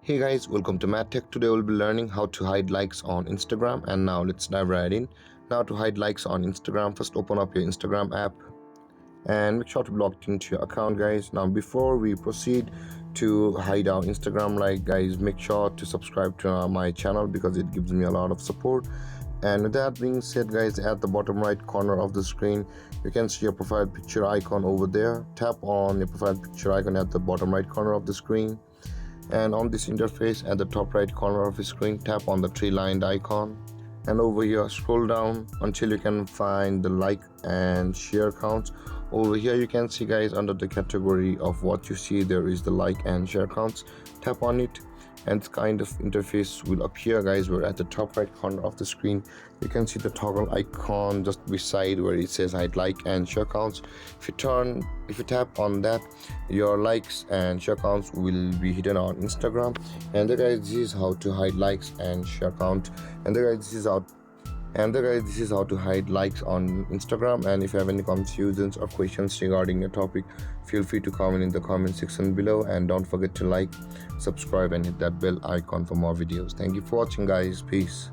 Hey guys, welcome to MathTech. Today we'll be learning how to hide likes on Instagram, and now let's dive right in. Now to hide likes on Instagram, first open up your Instagram app and make sure to be logged into your account, guys. Now before we proceed to hide our Instagram like, guys, make sure to subscribe to my channel because it gives me a lot of support. And with that being said, guys, at the bottom right corner of the screen you can see your profile picture icon over there. Tap on your profile picture icon at the bottom right corner of the screen, and on this interface at the top right corner of the screen tap on the three lined icon, and over here scroll down until you can find the like and share counts. Over here you can see, guys, under the category of what you see there is the like and share counts. Tap on it and this kind of interface will appear, guys, where at the top right corner of the screen you can see the toggle icon just beside where it says hide like and share counts. If you tap on that, your likes and share counts will be hidden on Instagram. And guys, this is how to hide likes and share count. And guys, this is how to hide likes on Instagram. And if you have any confusions or questions regarding your topic, feel free to comment in the comment section below, and don't forget to like, subscribe and hit that bell icon for more videos. Thank you for watching, guys. Peace.